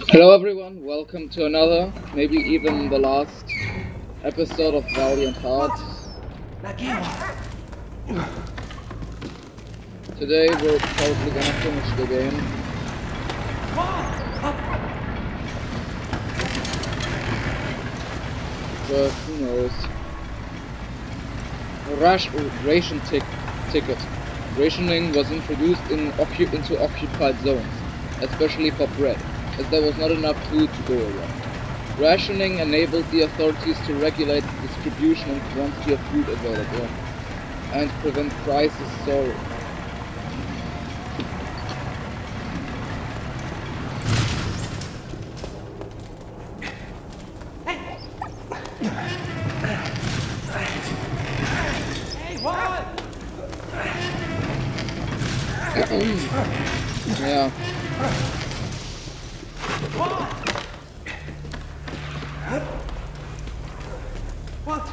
Hello everyone, welcome to another, maybe even the last episode of Valiant Hearts. Today we're probably gonna finish the game. But who knows. Ration ticket. Rationing was introduced into occupied zones, especially for bread, as there was not enough food to go around. Rationing enabled the authorities to regulate the distribution and quantity of food available, and prevent prices soaring. Ja. What?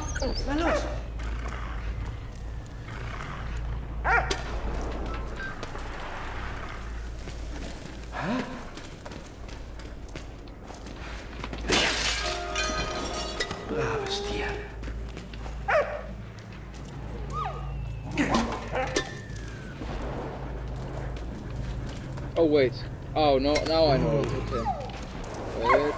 Na los! Braves Tier. Oh wait. Oh no, now I know it. Okay. Wait.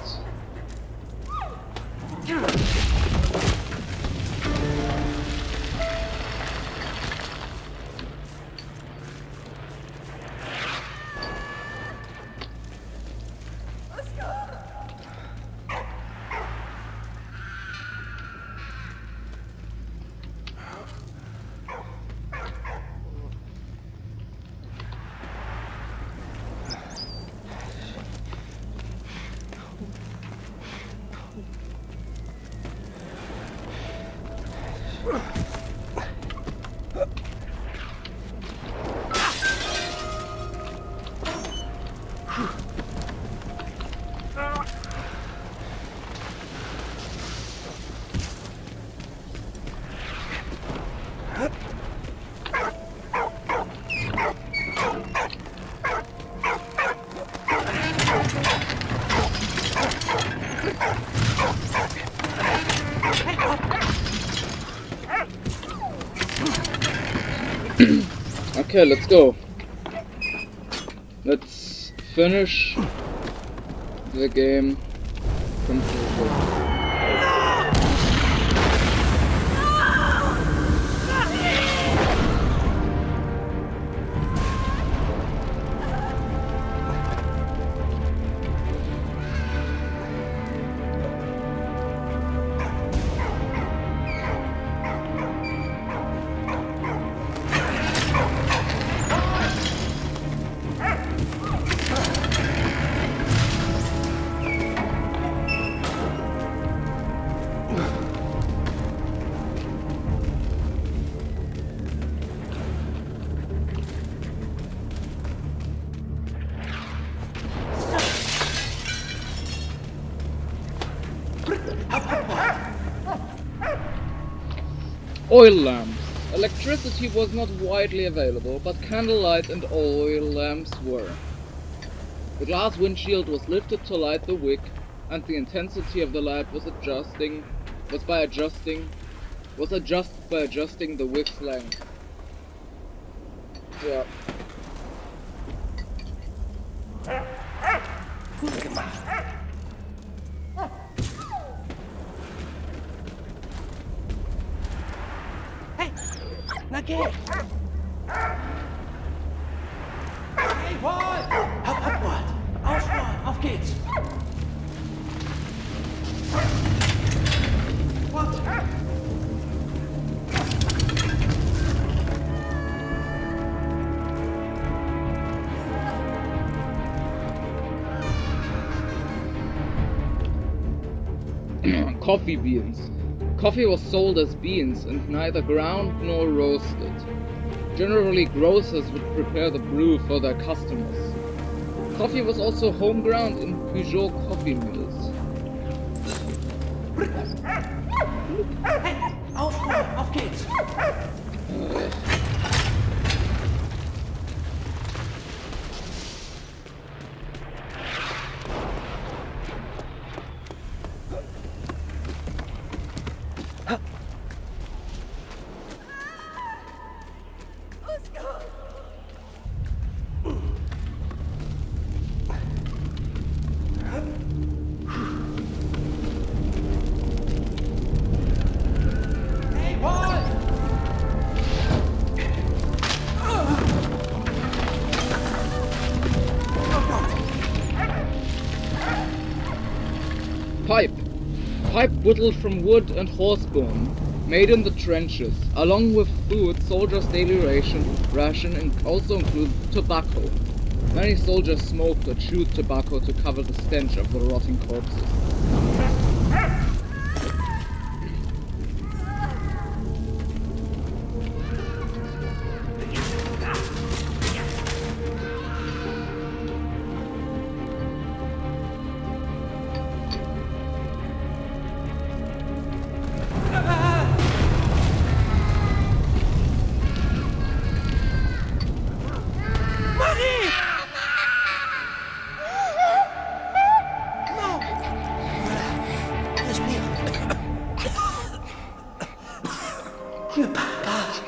Okay, let's go. Let's finish the game completely. Oil lamps. Electricity was not widely available, but candlelight and oil lamps were. The glass windshield was lifted to light the wick, and the intensity of the light was adjusted by adjusting the wick's length. Yeah. Gut gemacht. Hey, na geh! Hey, Walt! Hopp, Walt! Auf, Walt! Auf geht's! Walt! Coffee beans. Coffee was sold as beans and neither ground nor roasted. Generally, grocers would prepare the brew for their customers. Coffee was also home ground in Peugeot coffee mills. Hey, auf, Walt! Auf geht's! pipe whittled from wood and horse bone, made in the trenches. Along with food, soldiers' daily ration also includes tobacco. Many soldiers smoked or chewed tobacco to cover the stench of the rotting corpses. Ne parle pas.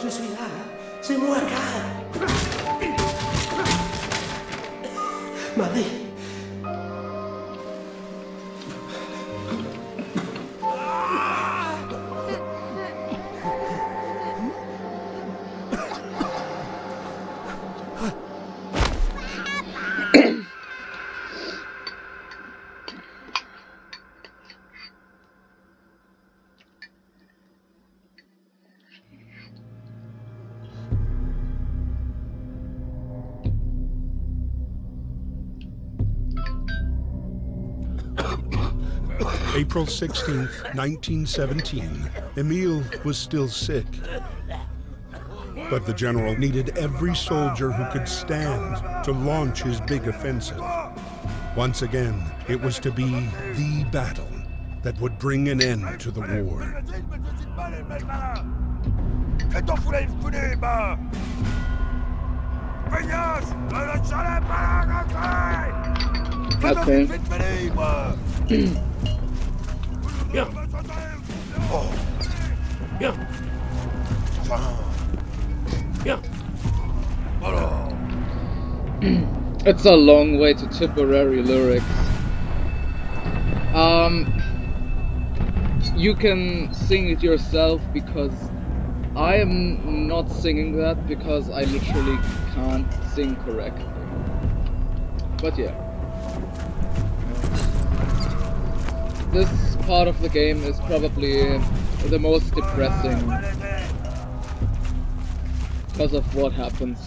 Je suis là. C'est moi, Karl. Marie. April 16th, 1917. Emile was still sick. But the general needed every soldier who could stand to launch his big offensive. Once again, it was to be the battle that would bring an end to the war. Okay. Bien. Oh. Bien. Bien. It's a long way to Tipperary lyrics. You can sing it yourself because I am not singing that because I literally can't sing correctly. But yeah. This part of the game is probably the most depressing because of what happens.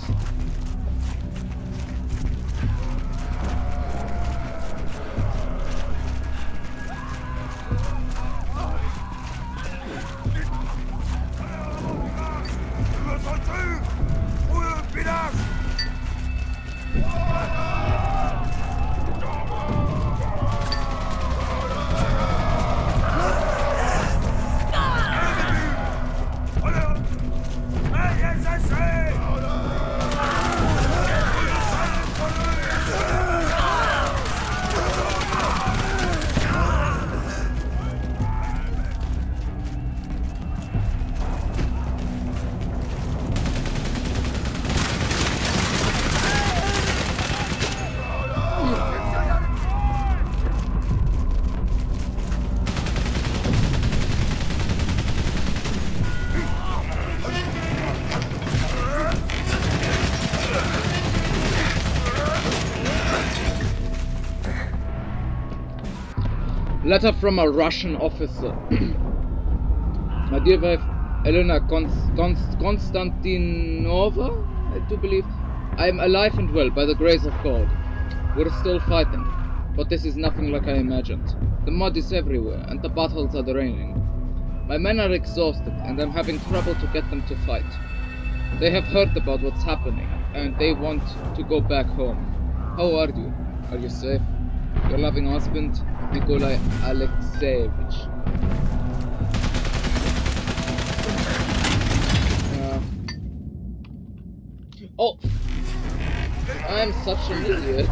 Letter from a Russian officer. My dear wife, Elena Konstantinova, I do believe. I am alive and well, by the grace of God. We're still fighting, but this is nothing like I imagined. The mud is everywhere, and the battles are draining. My men are exhausted, and I'm having trouble to get them to fight. They have heard about what's happening, and they want to go back home. How are you? Are you safe? Your loving husband, Nikolai Alexeyevich. Oh! I'm such an idiot.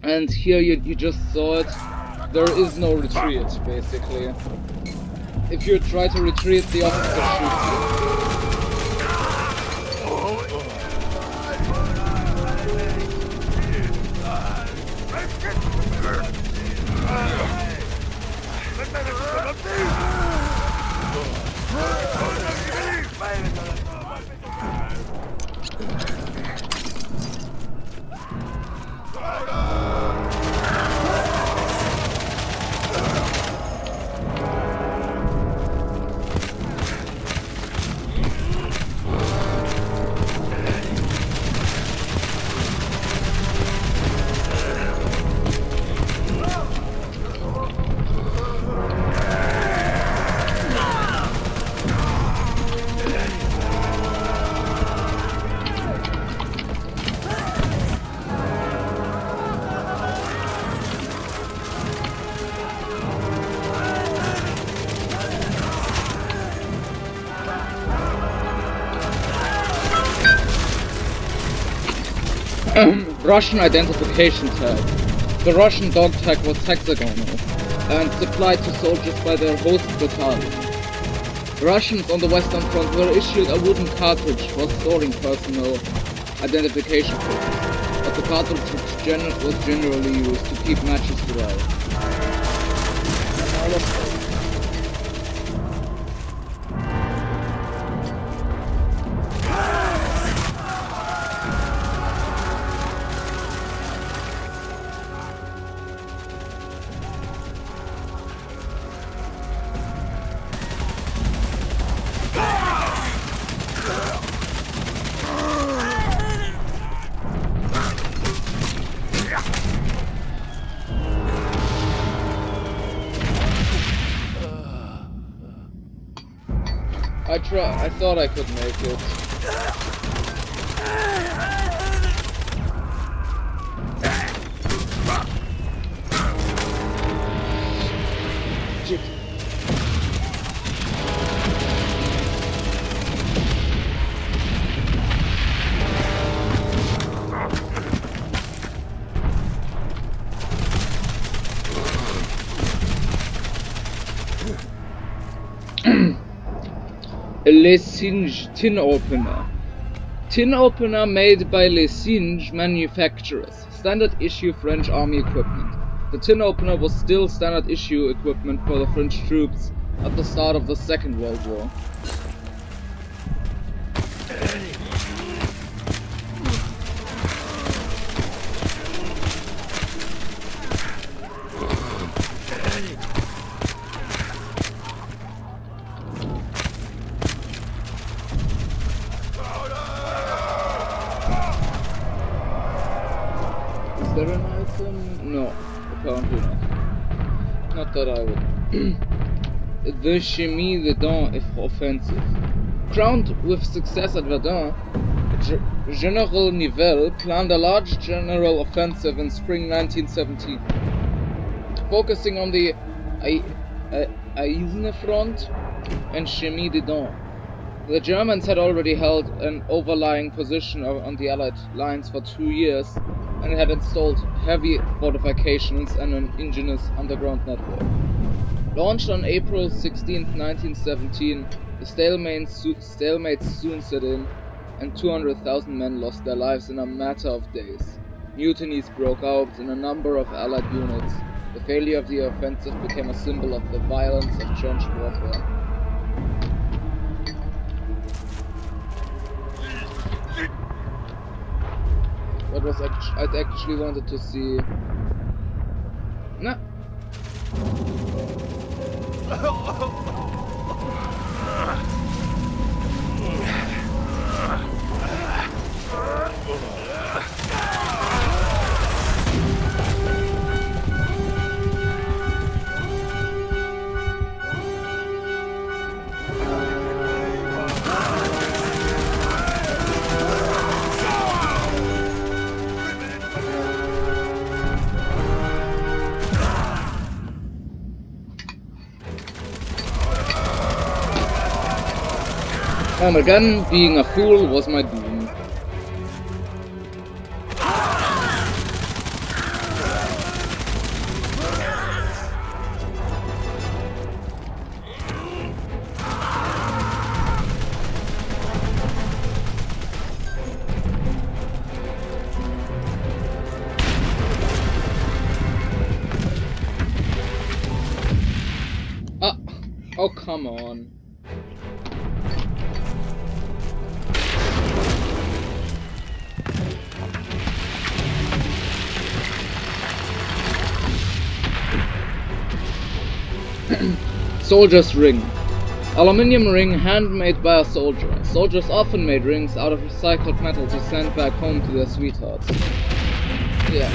And here you just saw it. There is no retreat, basically. If you try to retreat, the officer shoots you. Russian identification tag. The Russian dog tag was hexagonal and supplied to soldiers by their host battalion. Russians on the Western Front were issued a wooden cartridge for storing personal identification photos, but the cartridge was generally used to keep matches dry. I thought I could make it. Shit. Lessinge tin opener. Tin opener made by Lessinge manufacturers. Standard issue French army equipment. The tin opener was still standard issue equipment for the French troops at the start of the Second World War. Is there an item? No, apparently not. Not that I would. The Chemin de Verdun offensive. Crowned with success at Verdun, General Nivelle planned a large general offensive in spring 1917, focusing on the Aisne front and Chemin de Verdun. The Germans had already held an overlying position on the Allied lines for 2 years and had installed heavy fortifications and an ingenious underground network. Launched on April 16, 1917, the stalemate soon set in, and 200,000 men lost their lives in a matter of days. Mutinies broke out in a number of Allied units. The failure of the offensive became a symbol of the violence of trench warfare. I'd actually wanted to see. Nah. And again, being a fool was my doom. come on. Soldier's ring. Aluminium ring handmade by a soldier. Soldiers often made rings out of recycled metal to send back home to their sweethearts. Yeah.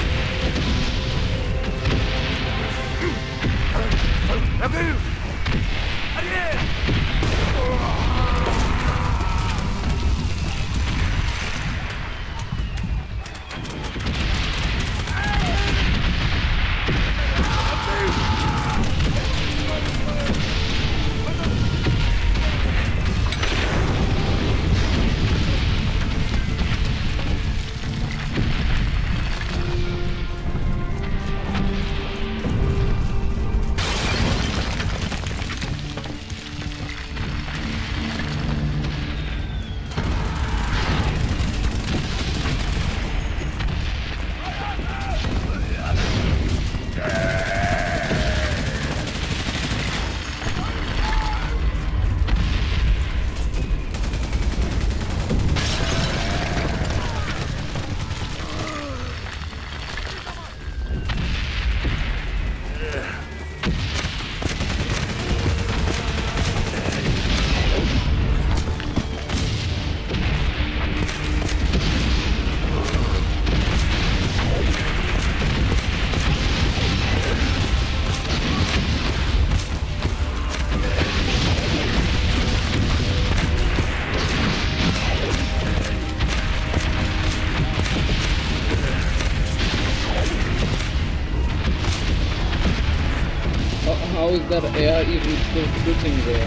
How is that air even still sitting there?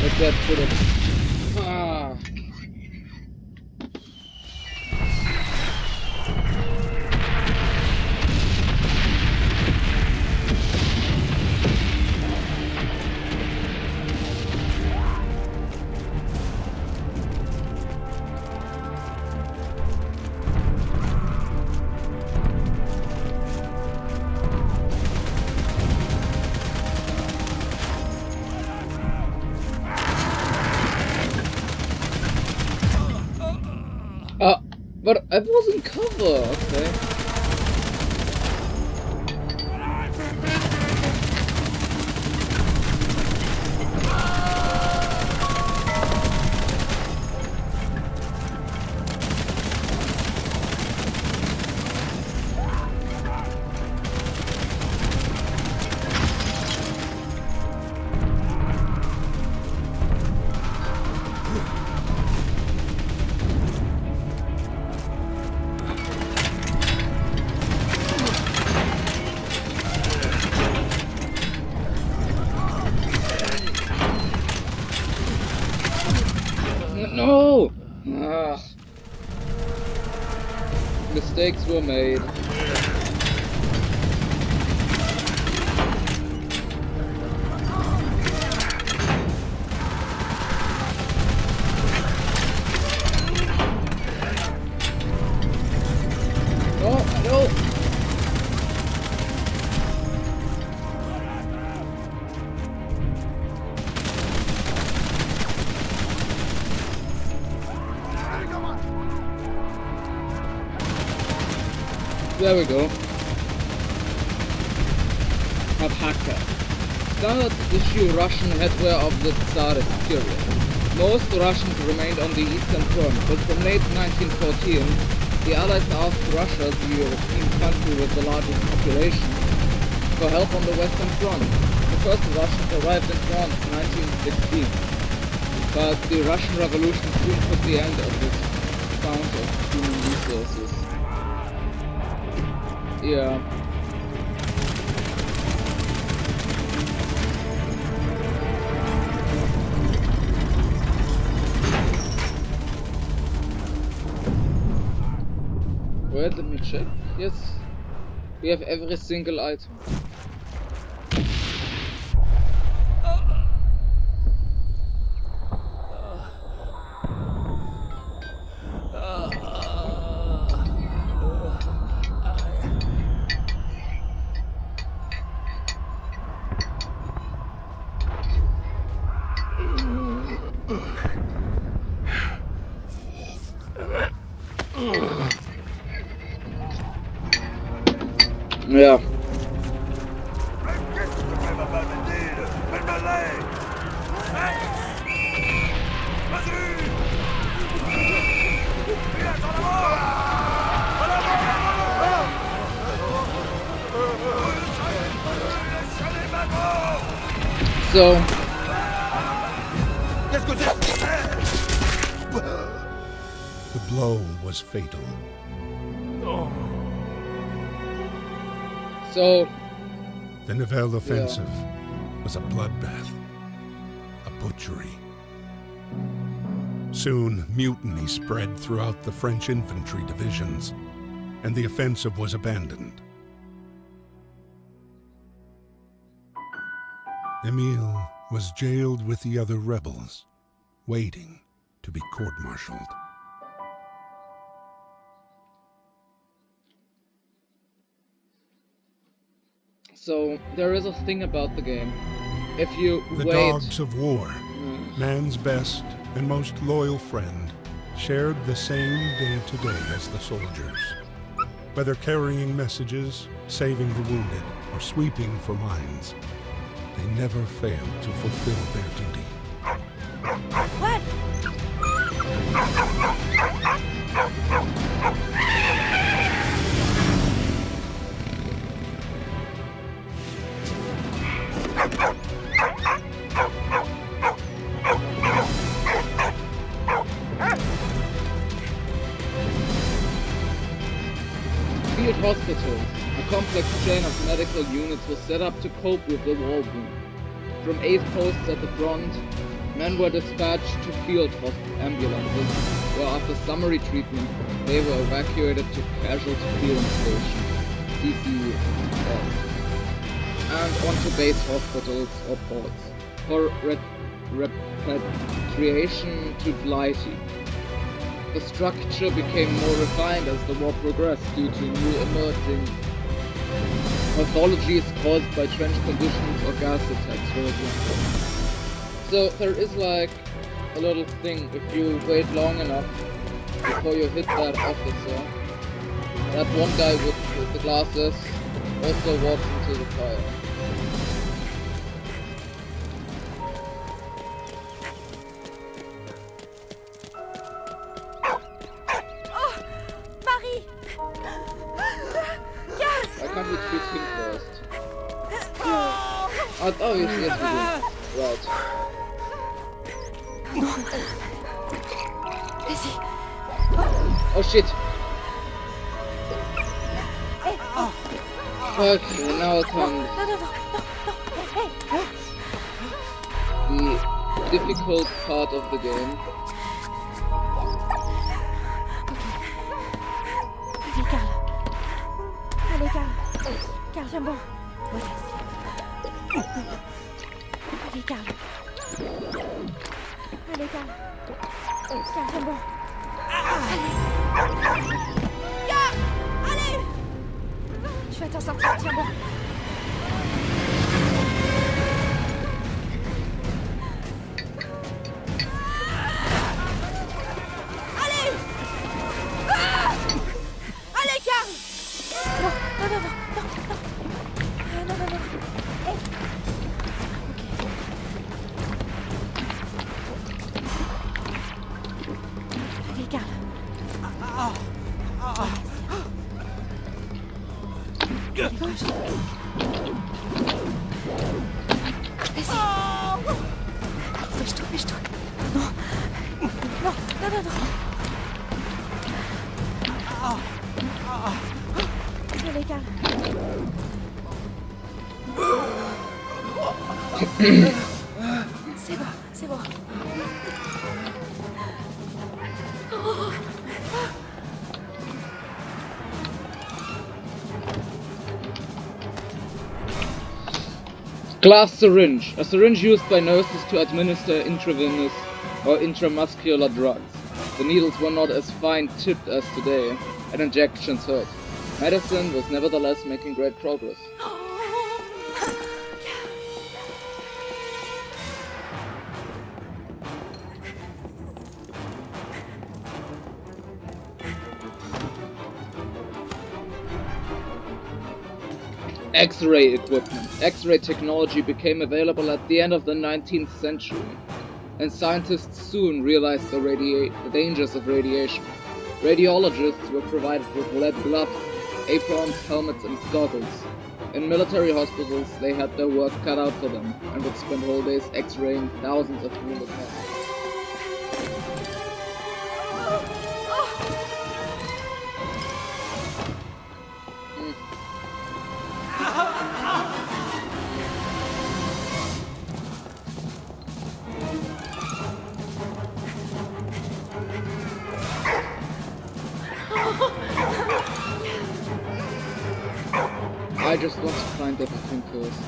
Like that sort of... Ah. But I wasn't cover, okay. No! Ugh. Mistakes were made. No! There we go. Alpaca. Standard issue Russian headwear of the Tsarist period. Most Russians remained on the Eastern Front, but from late 1914, the Allies asked Russia, the European country with the largest population, for help on the Western Front. The first Russians arrived in France in 1916, but the Russian Revolution soon put the end of this fount of human resources. Yeah. Wait, let me check. Yes. We have every single item. Ja. So, Qu'est-ce que c'est? The blow was fatal. so The Nivelle offensive was a bloodbath, a butchery. Soon, mutiny spread throughout the French infantry divisions, and the offensive was abandoned. Emile was jailed with the other rebels, waiting to be court-martialed. So there is a thing about the game. If you The wait, dogs of war, man's best and most loyal friend, shared the same day-to-day as the soldiers. Whether carrying messages, saving the wounded, or sweeping for mines, they never failed to fulfill their duty. What? field hospitals, a complex chain of medical units was set up to cope with the war boom. From 8 posts at the front, men were dispatched to field ambulances, where after summary treatment, they were evacuated to casualty clearance stations, CCS, and onto base hospitals or ports, for repatriation to Blighty. The structure became more refined as the war progressed due to new emerging pathologies caused by trench conditions or gas attacks, for example. So there is like a little thing, if you wait long enough before you hit that officer, that one guy with the glasses also walks into the fire. I can't retreat him first. Oh, yes, we do. Right. Vas-y. Oh shit! Okay, now comes the difficult part of the game. Allez, Carl. Allez, Carl. Carl, viens bon. Voilà. Allez, Carl. Allez, Carl. Carl, viens bon. Allez. Carl, allez. Tu vas t'en sortir, tiens bon. Allez. Allez, Carl. Non, non, non, non, non, non, non, non, non. Hey. Ok. Allez, Carl. Allez, gauche. Vas-y. Dépêche-toi. Non. Non, non, non, non. Allez, Carl. C'est bon. Glass syringe. A syringe used by nurses to administer intravenous or intramuscular drugs. The needles were not as fine-tipped as today, and injections hurt. Medicine was nevertheless making great progress. X-ray equipment. X-ray technology became available at the end of the 19th century, and scientists soon realized the dangers of radiation. Radiologists were provided with lead gloves, aprons, helmets, and goggles. In military hospitals, they had their work cut out for them and would spend whole days X-raying thousands of wounded men. I just want to find everything first.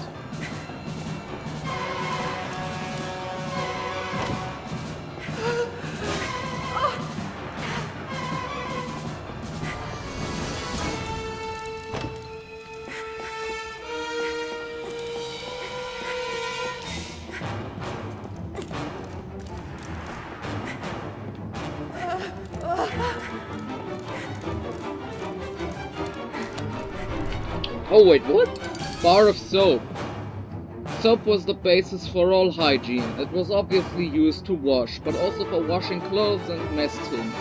Oh wait, what? Bar of soap. Soap was the basis for all hygiene. It was obviously used to wash, but also for washing clothes and mess tins.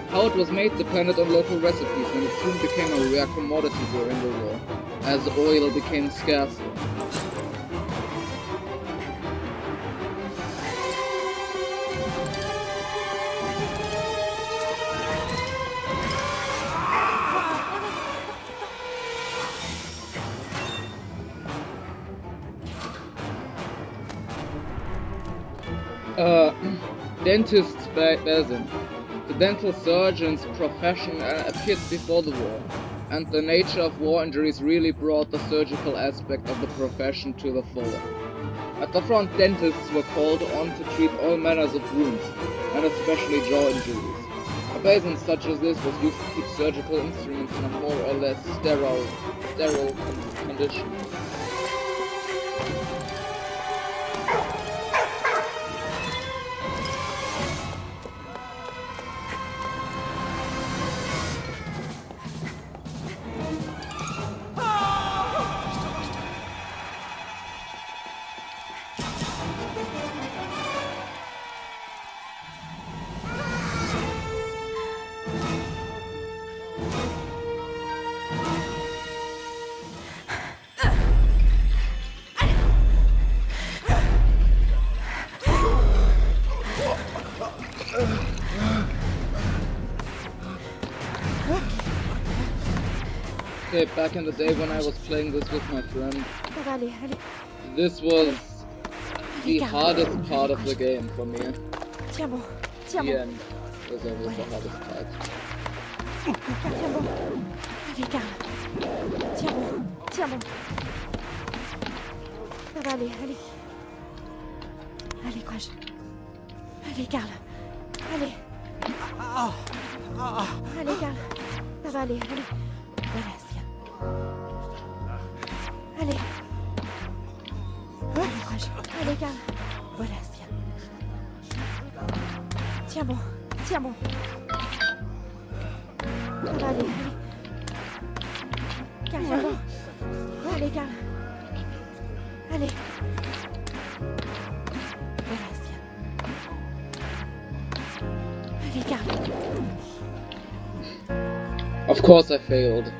How it was made depended on local recipes, and it soon became a rare commodity during the war, as oil became scarcer. Dentists Basin. The dental surgeon's profession appeared before the war, and the nature of war injuries really brought the surgical aspect of the profession to the fore. At the front, dentists were called on to treat all manners of wounds, and especially jaw injuries. A basin such as this was used to keep surgical instruments in a more or less sterile condition. Okay, back in the day when I was playing this with my friend, Ça va aller, allez. this was the hardest part of the game for me. Tiens bon, tiens The bon. end was always the hardest part. Tiens bon. Allez, Carl. Tiens bon, tiens bon. Ça va aller, allez. Allez, courage. Allez, Carl. Allez. Allez, Carl. Ça va aller, allez. Voilà, tiens. Allez. Allez, courage. Allez, Carl. Voilà, tiens. Tiens bon, tiens bon. Ça va aller, allez. Carl, tiens bon. Allez, Carl. Allez. Voilà, tiens. Allez, Carl. Of course I failed.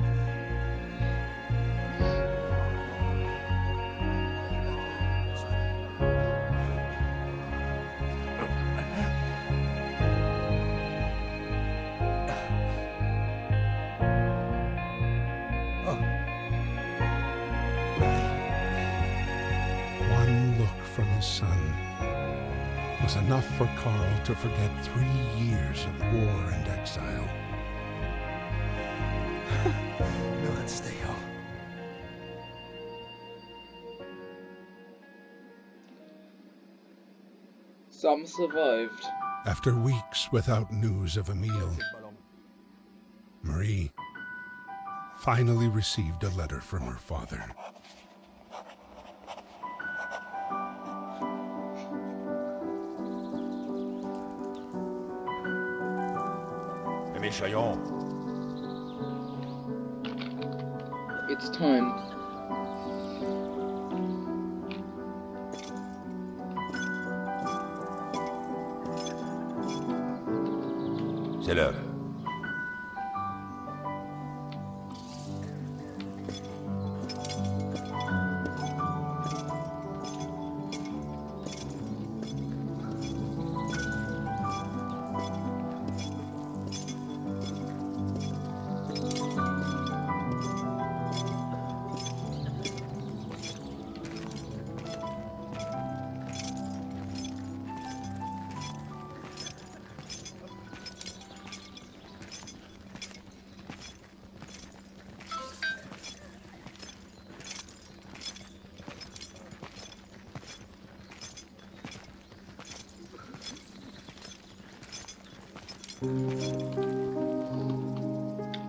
One look from his son was enough for Carl to forget 3 years of war and exile. No, let's stay home. Some survived. After weeks without news of Emile, Marie finally received a letter from her father. Emile Chaillon. It's time. C'est l'heure.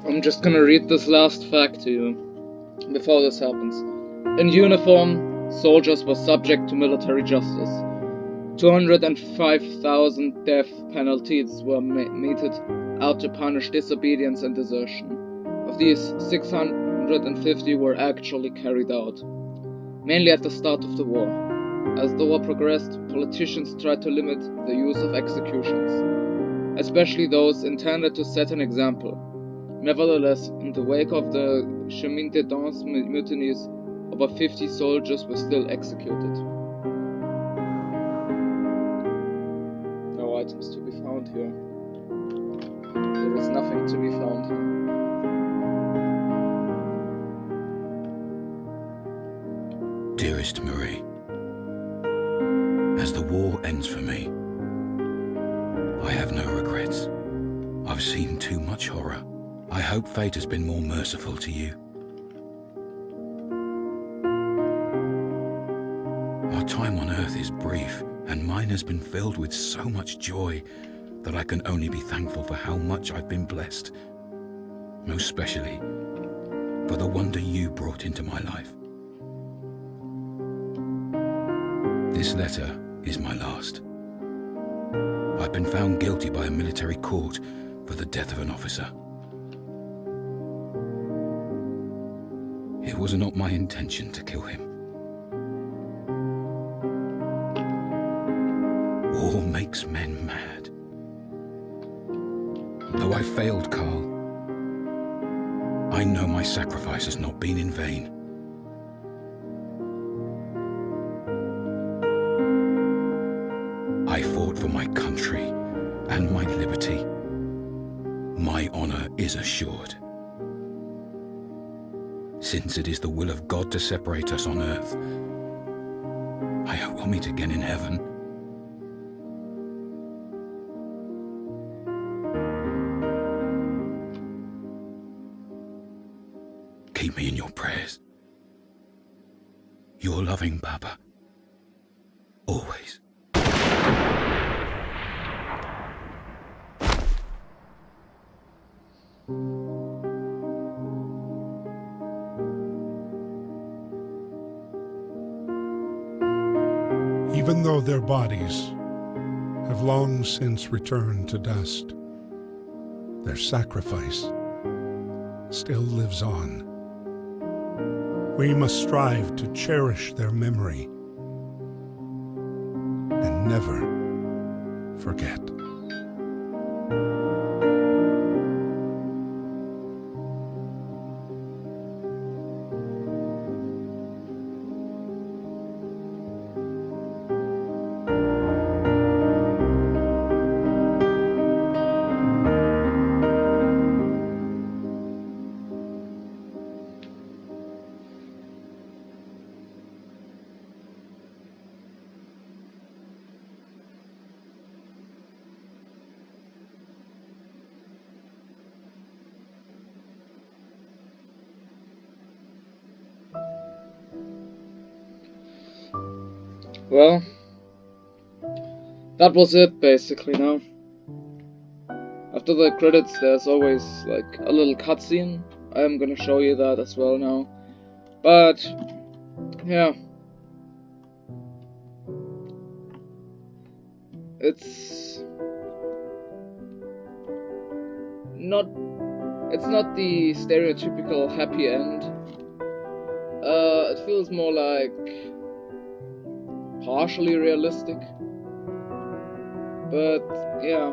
I'm just gonna read this last fact to you before this happens. In uniform, soldiers were subject to military justice. 205,000 death penalties were meted out to punish disobedience and desertion. Of these, 650 were actually carried out, mainly at the start of the war. As the war progressed, politicians tried to limit the use of executions, especially those intended to set an example. Nevertheless, in the wake of the Chemin des Dames mutinies, over 50 soldiers were still executed. No items to be found here. There is nothing to be found here. Dearest Marie, as the war ends for me, I have no regrets. I've seen too much horror. I hope fate has been more merciful to you. Our time on Earth is brief, and mine has been filled with so much joy that I can only be thankful for how much I've been blessed, most especially for the wonder you brought into my life. This letter is my last. I've been found guilty by a military court for the death of an officer. It was not my intention to kill him. War makes men mad. Though I failed Carl, I know my sacrifice has not been in vain. I fought for my country and my liberty. My honor is assured. Since it is the will of God to separate us on earth, I hope we'll meet again in heaven. Keep me in your prayers. Your loving Papa. Always. Even though their bodies have long since returned to dust, their sacrifice still lives on. We must strive to cherish their memory and never forget. Well, that was it basically now. After the credits there's always like a little cutscene. I am gonna show you that as well now. But yeah. It's not the stereotypical happy end. It feels more like partially realistic. But yeah.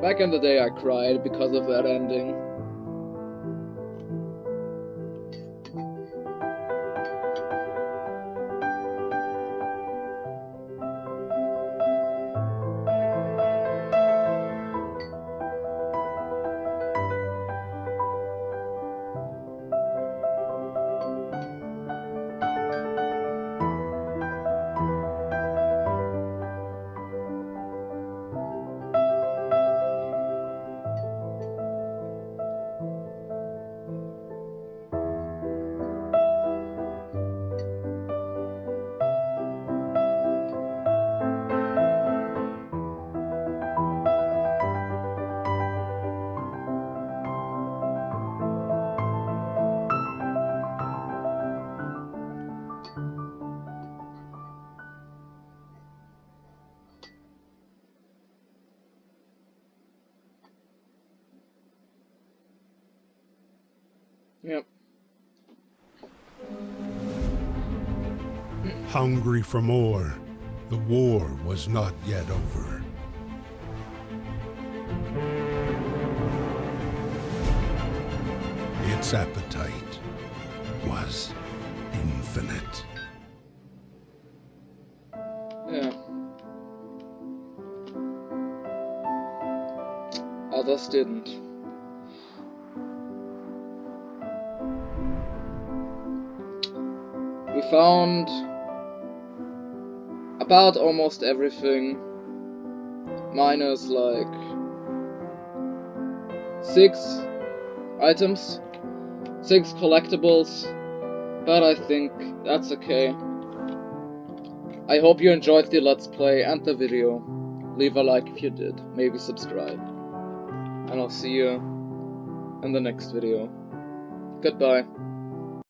Back in the day I cried because of that ending. Yep. Hungry for more, the war was not yet over. Its appetite was infinite. Yeah. Others didn't. We found about almost everything, minus like 6 items, 6 collectibles, but I think that's okay. I hope you enjoyed the Let's Play and the video. Leave a like if you did, maybe subscribe. And I'll see you in the next video. Goodbye.